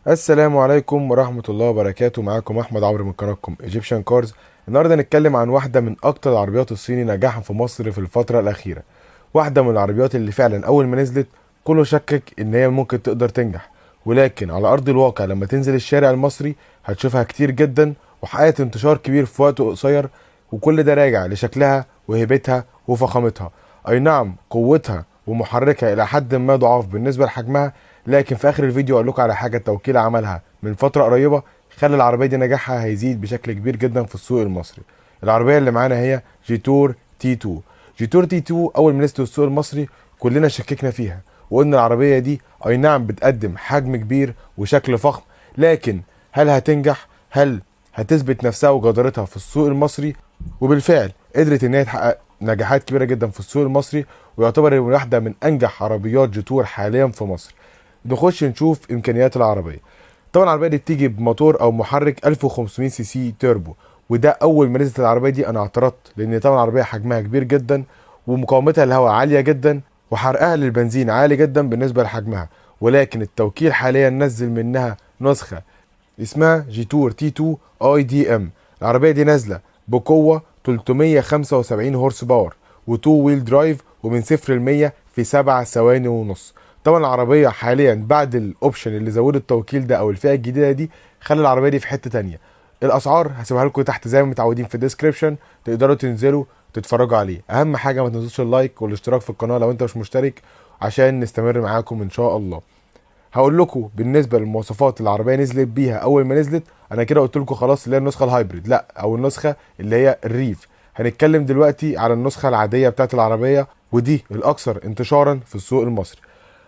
السلام عليكم ورحمة الله وبركاته. معاكم أحمد عمرو من قناتكم Egyptian Cars. النهاردة هنتكلم عن واحدة من أكتر العربيات الصيني نجاحا في مصر في الفترة الأخيرة. واحدة من العربيات اللي فعلا أول ما نزلت كله شكك إن هي ممكن تقدر تنجح، ولكن على أرض الواقع لما تنزل الشارع المصري هتشوفها كتير جدا وحققت انتشار كبير في وقت قصير، وكل ده راجع لشكلها وهيبتها وفخامتها. أي نعم، قوتها ومحركها إلى حد ما ضعاف بالنسبة لحجمها، لكن في اخر الفيديو اقول لكم على حاجه التوكيل عملها من فتره قريبه خلى العربيه دي نجاحها هيزيد بشكل كبير جدا في السوق المصري. العربيه اللي معانا هي جيتور تي 2. جيتور تي 2 اول ما نزلت السوق المصري كلنا شككنا فيها وقلنا العربيه دي اي نعم بتقدم حجم كبير وشكل فخم، لكن هل هتنجح؟ هل هتثبت نفسها وجدارتها في السوق المصري؟ وبالفعل قدرت ان هي تحقق نجاحات كبيره جدا في السوق المصري، ويعتبر واحده من انجح عربيات جيتور حاليا في مصر. نخش نشوف امكانيات العربيه. طبعا العربيه دي بتيجي بموتور او محرك 1500 سي سي تيربو، وده اول ما نزلت العربيه دي انا اعترضت، لان طبعا العربيه حجمها كبير جدا ومقاومتها للهواء عاليه جدا وحرقها للبنزين عالي جدا بالنسبه لحجمها. ولكن التوكيل حاليا نزل منها نسخه اسمها جيتور تي 2 اي دي ام. العربيه دي نازله بقوه 375 هورس باور و2 ويل درايف، ومن 0 ل 100 في 7 ثواني ونص. طبعا العربيه حاليا بعد الاوبشن اللي زود التوكيل ده او الفئه الجديده دي خلى العربيه دي في حته تانية. الاسعار هسيبها لكم تحت زي ما متعودين في الديسكريبشن، تقدروا تنزلوا تتفرجوا عليه. اهم حاجه ما تنسوش اللايك والاشتراك في القناه لو انت مش مشترك عشان نستمر معاكم ان شاء الله. هقول لكم بالنسبه للمواصفات اللي العربيه نزلت بيها اول ما نزلت. انا كده قلت لكم خلاص اللي هي النسخه الهايبريد، لا، او النسخه اللي هي الريف. هنتكلم دلوقتي على النسخه العاديه بتاعت العربيه، ودي الاكثر انتشارا في السوق المصري.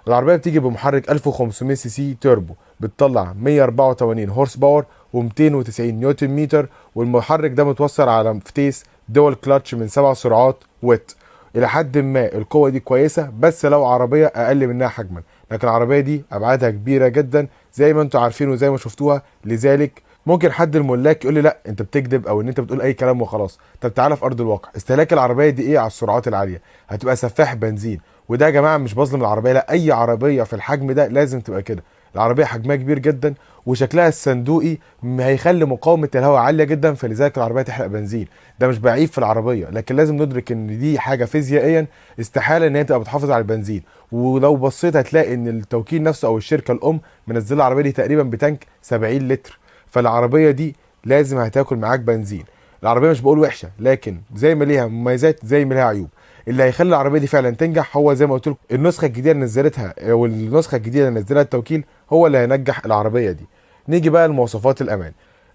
العربيه بتيجي بمحرك 1500 سي سي توربو، بتطلع 184 هورس باور و290 نيوتن متر، والمحرك ده متوصل على فتيس دول كلاتش من 7 سرعات ويت. الى حد ما القوه دي كويسه، بس لو عربيه اقل منها حجما، لكن العربيه دي ابعادها كبيره جدا زي ما انتم عارفين وزي ما شفتوها. لذلك ممكن حد الملاك يقول لي لا انت بتكذب او ان انت بتقول اي كلام وخلاص. طب تعالى في ارض الواقع، استهلاك العربيه دي ايه على السرعات العاليه؟ هتبقى سفاح بنزين. وده يا جماعه مش بظلم العربيه، لا، اي عربيه في الحجم ده لازم تبقى كده. العربيه حجمها كبير جدا وشكلها الصندوقي هيخلي مقاومه الهواء عاليه جدا، فلذلك العربيه تحرق بنزين. ده مش بعيب في العربيه، لكن لازم ندرك ان دي حاجه فيزيائيا استحاله ان هي تبقى بتحافظ على البنزين. ولو بصيت هتلاقي ان التوكيل نفسه او الشركه الام منزله العربيه دي تقريبا بتانك 70 لتر، فالعربيه دي لازم هتاكل معاك بنزين. العربيه مش بقول وحشه، لكن زي ما ليها مميزات زي ما ليها عيوب. اللي هيخلي العربيه دي فعلا تنجح هو زي ما قلت لكم النسخه الجديده اللي نزلتها، والنسخه الجديده اللي نزلها التوكيل هو اللي هينجح العربيه دي. نيجي بقى لمواصفات الامان.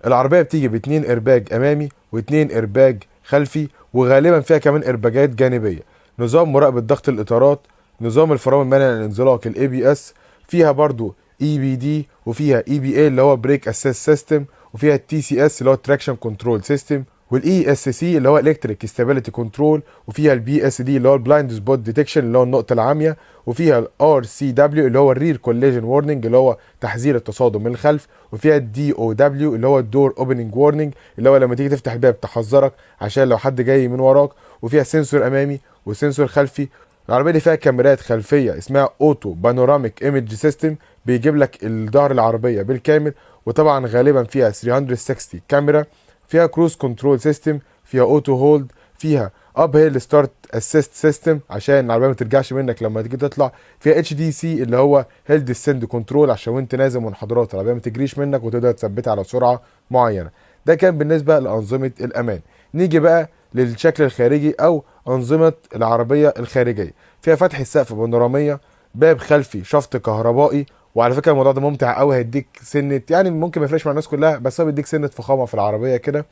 العربيه بتيجي باتنين ارباج امامي واتنين ارباج خلفي، وغالبا فيها كمان ارباجات جانبيه. نظام مراقبه ضغط الاطارات، نظام الفرامل منع الانزلاق الاي بي اس، فيها برضو اي بي دي، وفيها اي بي اي اللي هو بريك اسيست سيستم، وفيها التي سي اس اللي هو تراكشن كنترول سيستم، والاي اس سي اللي هو الكتريك ستابيليتي كنترول، وفيها البي اس دي اللي هو البلايند سبوت ديتكشن اللي هو النقطه العاميه، وفيها الار سي دبليو اللي هو الرير كوليجن وورنينج اللي هو تحذير التصادم من الخلف، وفيها الدي او دبليو اللي هو الدور اوبننج وورنينج اللي هو لما تيجي تفتح الباب تحذرك عشان لو حد جاي من وراك، وفيها سنسور امامي وسنسور خلفي. العربيه دي فيها كاميرات خلفيه اسمها اوتو بانوراميك ايمج سيستم، بيجيب لك الظهر العربيه بالكامل. وطبعا غالبا فيها 360 كاميرا، فيها كروز كنترول سيستم، فيها اوتو هولد، فيها اب هيل ستارت اسيست سيستم عشان العربيه ما ترجعش منك لما تيجي تطلع، فيها اتش دي سي اللي هو هيل ديسند كنترول عشان وانت نازل منحدرات العربيه ما تجريش منك وتقدر تثبتها على سرعه معينه. ده كان بالنسبه لانظمه الامان. نيجي بقى للشكل الخارجي او انظمه العربيه الخارجيه. فيها فتح السقف بانوراميه، باب خلفي شفط كهربائي. وعلى فكره الموضوع ده ممتع قوي، هيديك سنه، يعني ممكن ما يفرقش مع الناس كلها بس هو بيديك سنه فخامه في العربيه كده.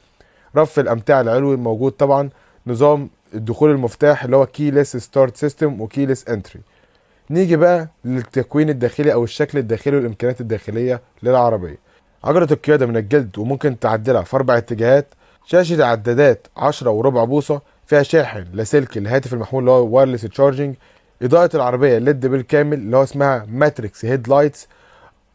رف الامتعه العلوي موجود طبعا. نظام الدخول المفتاح اللي هو كيلس ستارت سيستم وكيلس انتري. نيجي بقى للتكوين الداخلي او الشكل الداخلي والامكانيات الداخليه للعربيه. عجله القياده من الجلد وممكن تعدلها في 4 اتجاهات. شاشه عدادات 10 وربع بوصه، فيها شاحن لاسلكي الهاتف المحمول اللي هو وايرلس تشارجنج. اضاءه العربيه ليد بالكامل اللي هو اسمها ماتريكس هيد لايتس.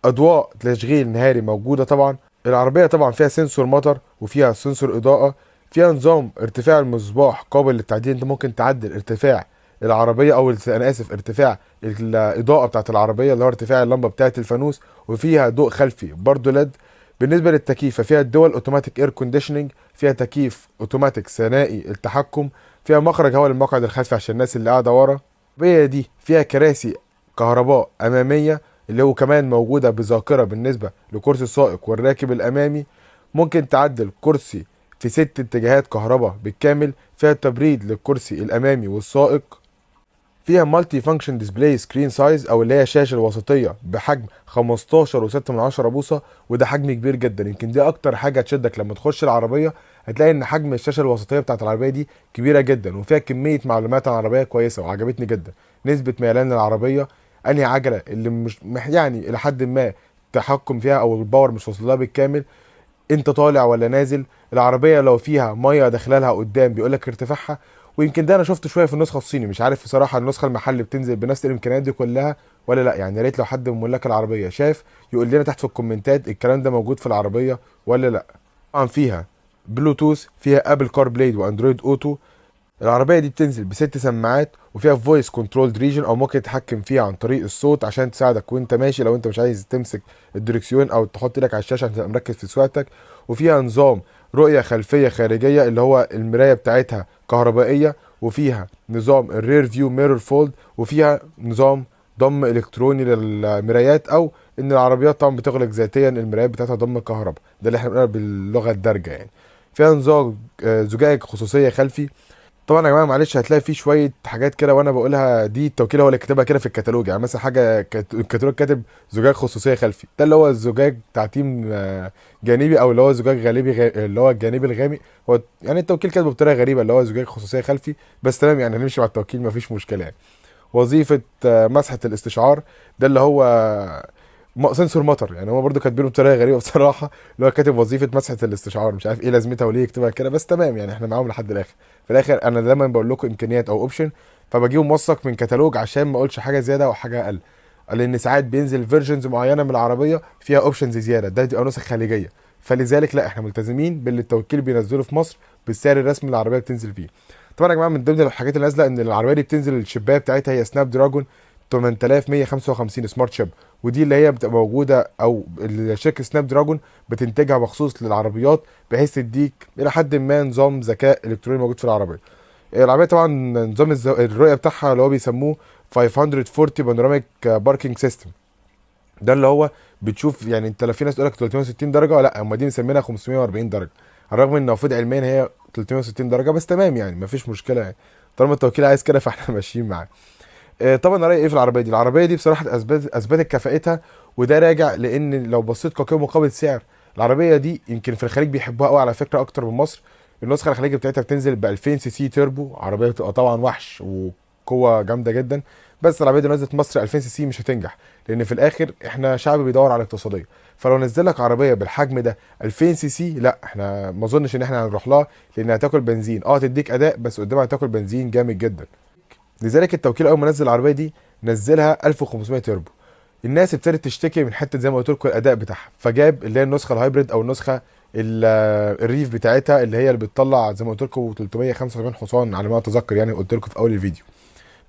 اضواء تشغيل نهاري موجوده طبعا. العربيه طبعا فيها سنسور مطر وفيها سنسور اضاءه. فيها نظام ارتفاع المصباح قابل للتعديل، انت ممكن تعدل ارتفاع العربيه، او انا اسف، ارتفاع الاضاءه بتاعت العربيه اللي هو ارتفاع اللمبه بتاعت الفانوس، وفيها ضوء خلفي برضو ليد. بالنسبه للتكييف ففيها الدول اوتوماتيك اير كونديشننج، فيها تكييف اوتوماتيك ثنائي التحكم، فيها مخرج هواء للمقعد الخلفي عشان الناس اللي قاعده ورا. العربيه دي فيها كراسي كهرباء اماميه، اللي هو كمان موجوده بذاكره بالنسبه لكرسي السائق والراكب الامامي. ممكن تعدل كرسي في 6 اتجاهات كهرباء بالكامل، فيها تبريد للكرسي الامامي والسائق. فيها مالتي فانكشن ديسبلاي سكرين سايز، او اللي هي الشاشه الوسطيه بحجم 15.6 بوصه، وده حجم كبير جدا. يمكن دي اكتر حاجه تشدك لما تخش العربيه، هتلاقي ان حجم الشاشه الوسطيه بتاعت العربيه دي كبيره جدا، وفيها كميه معلومات عن العربيه كويسه وعجبتني جدا. نسبه ميلان العربيه، انهي عجله اللي مش يعني الى حد ما تحكم فيها او الباور مش واصل لها بالكامل، انت طالع ولا نازل. العربيه لو فيها ميه داخله لها قدام بيقول لك ارتفاعها. ويمكن ده انا شفته شويه في النسخه الصيني، مش عارف بصراحه النسخه المحلي بتنزل بنفس الامكانيات دي كلها ولا لا. يعني يا ريت لو حد من ملاك العربيه شاف يقول لنا تحت في الكومنتات الكلام ده موجود في العربيه ولا لا. طبعا فيها بلوتوث، فيها ابل كار بلاي واندرويد اوتو. العربيه دي بتنزل ب6 سماعات، وفيها فويس كنترول ريجن، او ممكن تتحكم فيها عن طريق الصوت عشان تساعدك وانت ماشي لو انت مش عايز تمسك الدركسيون او تحط ايدك على الشاشه عشان تبقى مركز في سواقتك. وفيها نظام رؤيه خلفيه خارجيه اللي هو المرايه بتاعتها كهربائيه، وفيها نظام الرير فيو ميرور فولد، وفيها نظام ضم الكتروني للمرايات، او ان العربيات طبعا بتغلق ذاتيا المرايات بتاعتها ضم كهرباء، ده اللي احنا بنقولها باللغه الدارجه يعني. فيها نظام زجاج خصوصيه خلفي. طبعا يا جماعه معلش هتلاقي فيه شويه حاجات كده وانا بقولها دي التوكيل هو اللي كاتبها كده في الكتالوج. يعني مثلا حاجه الكتالوج كاتب زجاج خصوصيه خلفي، ده اللي هو الزجاج تعتيم جانبي، او اللي هو زجاج غالبي اللي هو الجانبي الغامق. هو يعني التوكيل كاتبه بطريقه غريبه اللي هو زجاج خصوصيه خلفي، بس تمام يعني هنمشي مع التوكيل مفيش مشكله يعني. وظيفه مسحه الاستشعار، ده اللي هو سنسور مطر. يعني هو برده كاتبينه بطريقه غريبه بصراحه، اللي هو كاتب وظيفه مسحه الاستشعار، مش عارف ايه لازمتها وليه يكتبها كده، بس تمام يعني احنا معاهم لحد الاخر. في الاخر انا دايما بقول لكم امكانيات او اوبشن، فبجيبه موثق من كتالوج عشان ما اقولش حاجه زياده او حاجه اقل. لان ساعات بينزل فيرجنز معينه من العربيه فيها اوبشنز زياده، ده بتبقى نسخ خارجيه، فلذلك لا احنا ملتزمين باللي التوكيل بينزله في مصر بالسعر الرسمي اللي العربيه بتنزل فيه. طبعا يا جماعه من ضمن الحاجات اللي نازله ان العربيه دي بتنزل الشبايه بتاعتها هي سناب دراجون 8155 سمارت شيب، ودي اللي هي بتبقى موجوده او شركه سناب دراجون بتنتجها مخصوص للعربيات، بحيث تديك الى حد ما نظام ذكاء الكتروني موجود في العربيه. العربيه طبعا نظام الرؤيه بتاعها اللي هو بيسموه 540 بانوراميك باركينج سيستم، ده اللي هو بتشوف يعني انت لو في ناس تقول لك 360 درجه، لا هم دي مسمينها 540 درجه، على الرغم ان المفروض علميا هي 360 درجه، بس تمام يعني مفيش مشكله يعني، طالما التوكيل عايز كده فاحنا ماشيين معاه. طبعا رايي ايه في العربيه دي؟ العربيه دي بصراحه اثبتت كفاءتها، وده راجع لان لو بصيت كقيمه مقابل سعر، العربيه دي يمكن في الخليج بيحبوها قوي على فكره اكتر من مصر. النسخه الخليجيه بتاعتها بتنزل ب 2000 سي سي تيربو، عربيه بتبقى طبعا وحش وقوه جامده جدا. بس العربيه دي نزلت مصر 2000 سي سي مش هتنجح، لان في الاخر احنا شعب بيدور على الاقتصاديه. فلو نزل لك عربيه بالحجم ده 2000 سي سي، لا احنا ما اظنش ان احنا هنروح لها، لان هتاكل بنزين تديك اداء بس قدامها هتاكل بنزين جامد جدا. لذلك التوكيل اول ما نزل العربيه دي نزلها 1500 تربو. الناس ابتدت تشتكي من حته زي ما قلت لكم الاداء بتاعها، فجاب اللي هي النسخه الهايبريد او النسخه الريف بتاعتها اللي هي اللي بتطلع زي ما قلت لكم 375 حصان على ما اتذكر، يعني قلت لكم في اول الفيديو.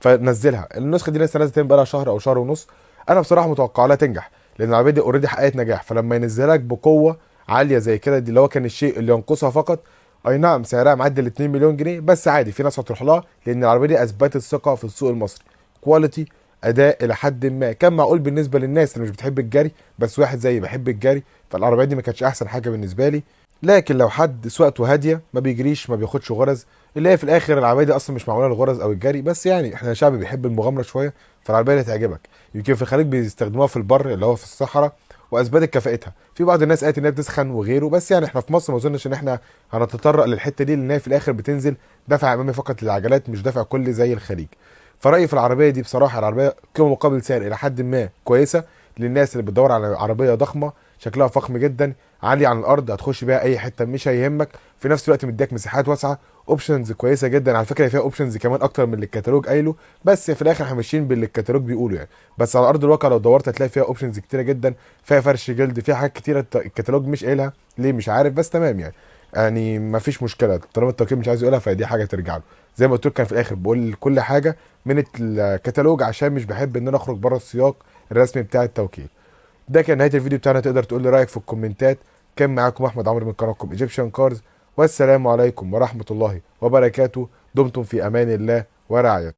فنزلها النسخه دي لسه نازله بقى لها شهر او شهر ونص. انا بصراحه متوقع لها تنجح، لان العربيه دي اوريدي حققت نجاح، فلما ينزلك بقوه عاليه زي كده دي اللي هو كان الشيء اللي ينقصها فقط. اي نعم سعرها معدي ال 2 مليون جنيه، بس عادي في ناس هتروح لها، لان العربيه دي اثبتت ثقه في السوق المصري، كواليتي اداء الى حد ما كان معقول بالنسبه للناس اللي مش بتحب الجري، بس واحد زيي بحب الجري، فالعربيه دي ما كانتش احسن حاجه بالنسبه لي. لكن لو حد سواقته هاديه ما بيجريش ما بياخدش غرز، اللي هي في الاخر العربيه دي اصلا مش معموله للغرز او الجري، بس يعني احنا شعب بيحب المغامره شويه، فالعربيه دي هتعجبك. يمكن في الخليج بيستخدموها في البر اللي هو في الصحراء، واثبتت كفاءتها. في بعض الناس قالت انها بتسخن وغيره، بس يعني احنا في مصر ما اظنش ان احنا هنتطرق للحته دي، لان هي في الاخر بتنزل دفع امامي فقط للعجلات مش دفع كلي زي الخليج. فرايي في العربيه دي بصراحه العربيه قيمه مقابل سعر الى حد ما كويسه للناس اللي بتدور على عربيه ضخمه شكلها فخم جدا عاليه عن الارض، هتخش بيها اي حته مش هيهمك، في نفس الوقت مديك مساحات واسعه، اوبشنز كويسه جدا. على فكره فيها اوبشنز كمان اكتر من اللي الكتالوج قايله، بس في الاخر احنا ماشيين باللي الكتالوج بيقوله يعني. بس على ارض الواقع لو دورت هتلاقي فيها اوبشنز كتيره جدا، فيها فرش جلد، فيها حاجات كتيره الكتالوج مش قايلها ليه مش عارف، بس تمام يعني. يعني مفيش مشكله، طالما التوكيل مش عايز يقولها فدي حاجه ترجع له. زي ما قلت لك كان في الاخر بقول كل حاجه من الكتالوج عشان مش بحب ان انا اخرج بره السياق الرسمي بتاع التوكيل. ده كان نهايه الفيديو بتاعنا، تقدر تقول لي رايك في الكومنتات. كان معاكم احمد عمرو من قناتكم ايجيبشن كارز، والسلام عليكم ورحمه الله وبركاته. دمتم في امان الله ورعايته.